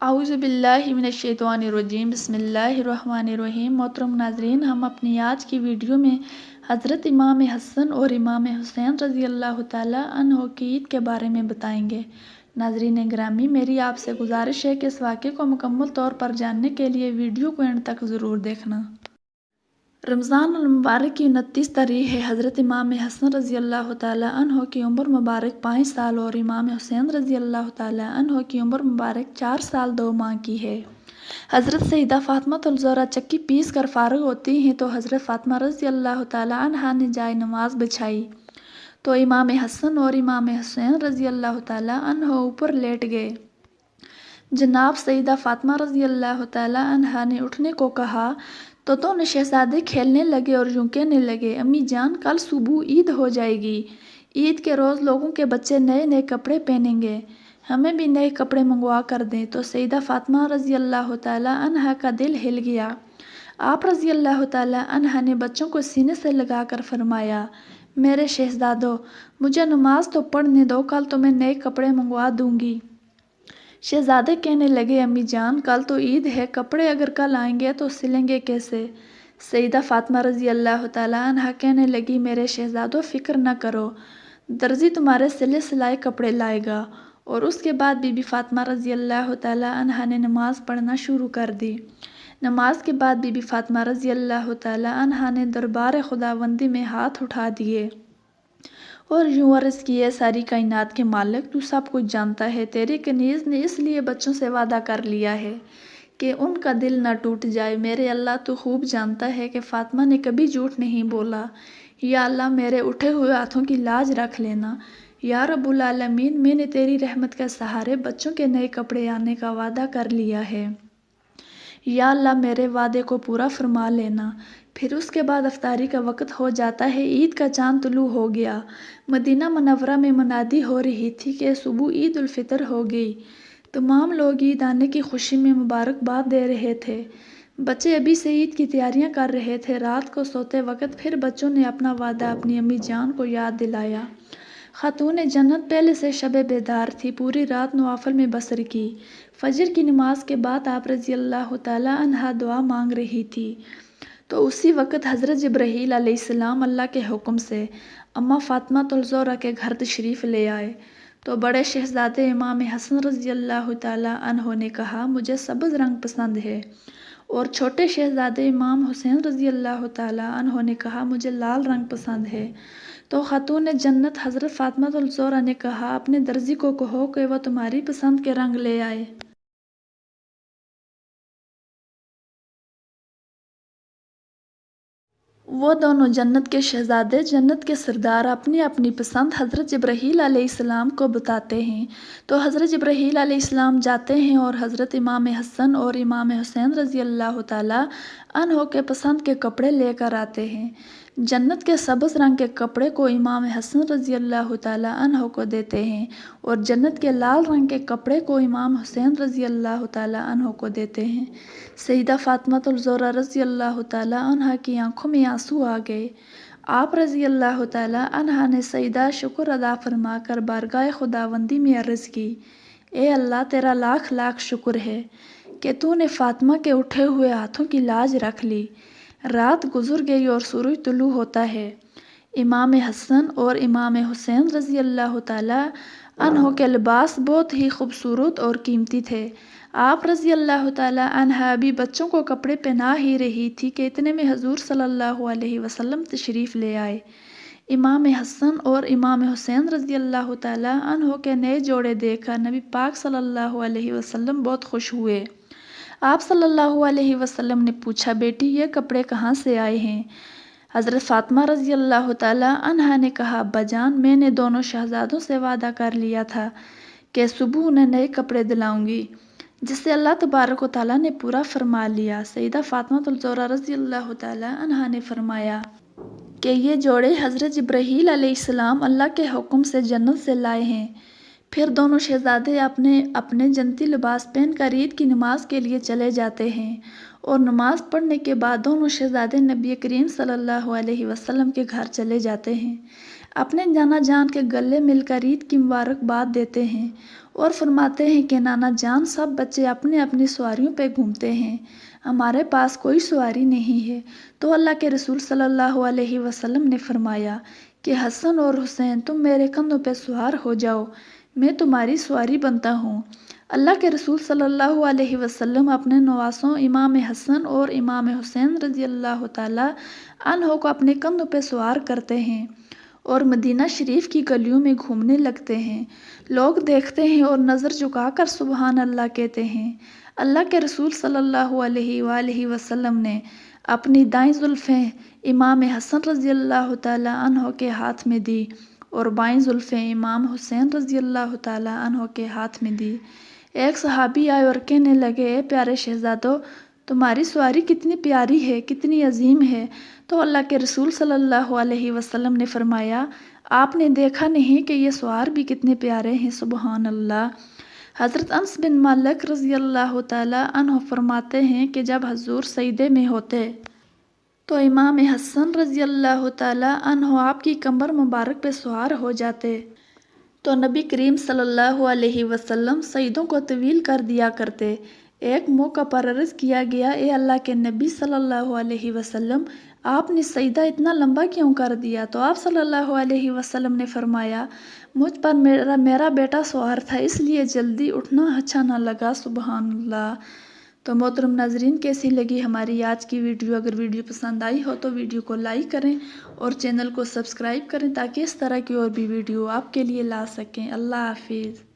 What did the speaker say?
अऊज़ु बिल्लाहि मिनश्शैतानिर्रजीम बिस्मिल्लाहिर्रहमानिर्रहीम। मोहतरम नाज़रीन, हम अपनी आज की वीडियो में हज़रत इमाम हसन और इमाम हुसैन रज़ी अल्लाह ताला अन्हो की ईद के बारे में बताएंगे। नाज़रीन ग्रामी, मेरी आपसे गुजारिश है कि इस वाक़े को मुकम्मल तौर पर जानने के लिए वीडियो को एंड तक ज़रूर देखना। रमज़ान मुबारक की 29 तारीख है। हज़रत इमाम हसन रज़ी अल्लाह ताला अन्हो की उम्र मुबारक 5 साल और इमाम हुसैन रज़ी अल्लाह ताला अन्हो की उम्र मुबारक 4 साल 2 माह की है। हज़रत सईदा फ़ातिमा ज़हरा चक्की पीस कर फ़ारिग होती हैं तो हज़रत फ़ातिमा रज़ी अल्लाह ताला अन्हा ने जाए नमाज बिछाई तो इमाम हसन और इमाम हुसैन रज़ी अल्लाह ताला अन्हो ऊपर लेट गए। जनाब सईदा फ़ातिमा रज़ी अल्लाह ताला अन्हा ने उठने को कहा तो दोनों शहज़ादे खेलने लगे और यूं कहने लगे, अम्मी जान, कल सुबह ईद हो जाएगी। ईद के रोज़ लोगों के बच्चे नए नए कपड़े पहनेंगे, हमें भी नए कपड़े मंगवा कर दें। तो सईदा फ़ातिमा रज़ी अल्लाह ताला अन्हा का दिल हिल गया। आप रज़ी अल्लाह ताला अन्हा ने बच्चों को सीने से लगा कर फरमाया, मेरे शहज़ादों, मुझे नमाज तो पढ़ने दो, कल तो मैं नए कपड़े मंगवा दूंगी। शहज़ादे कहने लगे, अम्मी जान, कल तो ईद है, कपड़े अगर कल आएंगे तो सिलेंगे कैसे? सईदा फ़ातिमा रज़ी अल्लाह ताला अन्हा कहने लगी, मेरे शहज़ादों, फ़िक्र न करो, दर्जी तुम्हारे सिले सिलाए कपड़े लाएगा। और उसके बाद बीबी फ़ातिमा रज़ी अल्लाह ताला अन्हा ने नमाज़ पढ़ना शुरू कर दी। नमाज के बाद बीबी फ़ातिमा रज़ी अल्लाह ताला अन्हा ने दरबार खुदावंदी में हाथ उठा दिए और यूं अर्ज़ किए, सारी कायनात के मालिक, तू सब कुछ जानता है। तेरे कनीज़ ने इसलिए बच्चों से वादा कर लिया है कि उनका दिल न टूट जाए। मेरे अल्लाह, तू खूब जानता है कि फ़ातिमा ने कभी झूठ नहीं बोला। या अल्लाह, मेरे उठे हुए हाथों की लाज रख लेना। या रब्बुल आलमीन, मैंने तेरी रहमत के सहारे बच्चों के नए कपड़े आने का वादा कर लिया है। या अल्लाह, मेरे वादे को पूरा फरमा लेना। फिर उसके बाद अफ्तारी का वक़्त हो जाता है। ईद का चाँद तुलू हो गया। मदीना मुनव्वरा में मुनादी हो रही थी कि सुबह ईद उल फ़ितर हो गई। तमाम लोग ईद आने की खुशी में मुबारकबाद दे रहे थे। बच्चे अभी से ईद की तैयारियां कर रहे थे। रात को सोते वक़्त फिर बच्चों ने अपना वादा अपनी अम्मी जान को याद दिलाया। खातून जन्नत पहले से शबे बेदार थी, पूरी रात नवाफिल में बसर की। फजर की नमाज के बाद आप रज़ी अल्लाह ताला अन्हा दुआ मांग रही थी तो उसी वक़्त हज़रत जिब्राईल अलैहिस्सलाम अल्लाह के हुक्म से अम्मा फ़ातिमा ज़हरा के घर तशरीफ़ ले आए। तो बड़े शहज़ादे इमाम हसन रज़ी अल्लाह ताला अन्हो ने कहा, मुझे सब्ज़ रंग पसंद है। और छोटे शहज़ादे इमाम हुसैन रज़ी अल्लाह ताला अन्हो ने कहा, मुझे लाल रंग पसंद है। तो खातून जन्नत हज़रत फ़ातिमा ज़हरा ने कहा, अपने दर्जी को कहो कि वह तुम्हारी पसंद के रंग ले आए। वो दोनों जन्नत के शहज़ादे, जन्नत के सरदार, अपनी अपनी पसंद हज़रत जिब्राईल अलैहिस्सलाम को बताते हैं। तो हज़रत जिब्राईल अलैहिस्सलाम जाते हैं और हज़रत इमाम हसन और इमाम हुसैन रज़ी अल्लाह ताला अन्हो के पसंद के कपड़े लेकर आते हैं। जन्नत के सब्ज़ रंग के कपड़े को इमाम हसन रज़ी अल्लाह ताला अन्हो को देते हैं और जन्नत के लाल रंग के कपड़े को इमाम हुसैन रज़ी अल्लाह ताला अन्हो को देते हैं। सईदा फ़ातिमा ज़हरा रज़ी अल्लाह ताला अन्हा की आंखों में आंसू आ गए। आप रज़ी अल्लाह ताला अन्हा ने सईदा शुक्र अदा फरमाकर बारगाह खुदावंदी में अर्ज़ की, ए अल्लाह, तेरा लाख लाख शुक्र है कि तूने फ़ातिमा के उठे हुए हाथों की लाज रख ली। रात गुजर गई और सूरज तुलू होता है। इमाम हसन और इमाम हुसैन रज़ी अल्लाह ताला अन्हो के लिबास बहुत ही खूबसूरत और कीमती थे। आप रज़ी अल्लाह ताला अन्हा भी बच्चों को कपड़े पहना ही रही थी कि इतने में हजूर सल्लल्लाहु अलैहि वसल्लम तशरीफ़ ले आए। इमाम हसन और इमाम हुसैन रज़ी अल्लाह ताला अन्हो के नए जोड़े देखकर नबी पाक सल्लल्लाहु अलैहि वसल्लम बहुत खुश हुए। आप सल्लल्लाहु अलैहि वसल्लम ने पूछा, बेटी, ये कपड़े कहाँ से आए हैं? हज़रत फ़ातिमा रज़ी अल्लाह ताला अन्हा ने कहा, अब्बाजान, मैंने दोनों शहज़ादों से वादा कर लिया था कि सुबह उन्हें नए कपड़े दिलाऊंगी, जिससे अल्लाह तबारक व तआला ने पूरा फरमा लिया। सईदा फ़ातिमा ज़हरा रज़ी अल्लाह ताला अन्हा ने फरमाया कि ये जोड़े हज़रत जिब्राईल अलैहिस्सलाम अल्लाह के हुक्म से जन्नत से लाए हैं। फिर दोनों शहज़ादे अपने अपने जन्नती लिबास पहनकर ईद की नमाज के लिए चले जाते हैं और नमाज पढ़ने के बाद दोनों शहज़ादे नबी करीम सल्लल्लाहु अलैहि वसल्लम के घर चले जाते हैं। अपने नाना जान के गले मिलकर ईद की मुबारकबाद देते हैं और फरमाते हैं कि नाना जान, सब बच्चे अपनी अपनी सवारियों पे घूमते हैं, हमारे पास कोई सवारी नहीं है। तो अल्लाह के रसूल सल्लल्लाहु अलैहि वसल्लम ने फरमाया कि हसन और हुसैन, तुम मेरे कंधों पे सवार हो जाओ, मैं तुम्हारी सवारी बनता हूँ। अल्लाह के रसूल सल्लल्लाहु अलैहि वसल्लम अपने नवासों इमाम हसन और इमाम हुसैन रज़ी अल्लाह ताला अन्हो को अपने कंधों पे सवार करते हैं और मदीना शरीफ की गलियों में घूमने लगते हैं। लोग देखते हैं और नज़र झुकाकर सुबहान अल्लाह कहते हैं। अल्लाह के रसूल सल्लल्लाहु अलैहि वसल्लम ने अपनी दाईं जुल्फ़ें इमाम हसन रज़ी अल्लाह ताला अन्हो के हाथ में दी और बाईं जुल्फ़ें इमाम हुसैन रज़ी अल्लाह ताला अन्हो के हाथ में दी। एक सहाबी आए और कहने लगे, ए प्यारे शहजादो, तुम्हारी सवारी कितनी प्यारी है, कितनी अजीम है। तो अल्लाह के रसूल सल्लल्लाहु अलैहि वसल्लम ने फरमाया, आपने देखा नहीं कि ये सवार भी कितने प्यारे हैं, सुबहान अल्लाह। हज़रत अनस बिन मालिक रज़ी अल्लाह ताला अन्हु फरमाते हैं कि जब हजूर सईदे में होते तो इमाम हसन रज़ी अल्लाह ताला अन्हु आपकी कमर मुबारक पे सवार हो जाते तो नबी करीम सल्लल्लाहु अलैहि वसल्लम सईदों को तवील कर दिया करते। एक मौका पर अर्ज़ किया गया, ए अल्लाह के नबी सल्लल्लाहु अलैहि वसल्लम, आपने सईदा इतना लंबा क्यों कर दिया? तो आप सल्लल्लाहु अलैहि वसल्लम ने फरमाया, मुझ पर मेरा बेटा सवार था, इसलिए जल्दी उठना अच्छा ना लगा, सुबहान अल्लाह। तो मोहतरम नाजरीन, कैसी लगी हमारी आज की वीडियो? अगर वीडियो पसंद आई हो तो वीडियो को लाइक करें और चैनल को सब्सक्राइब करें ताकि इस तरह की और भी वीडियो आपके लिए ला सकें। अल्लाह हाफिज़।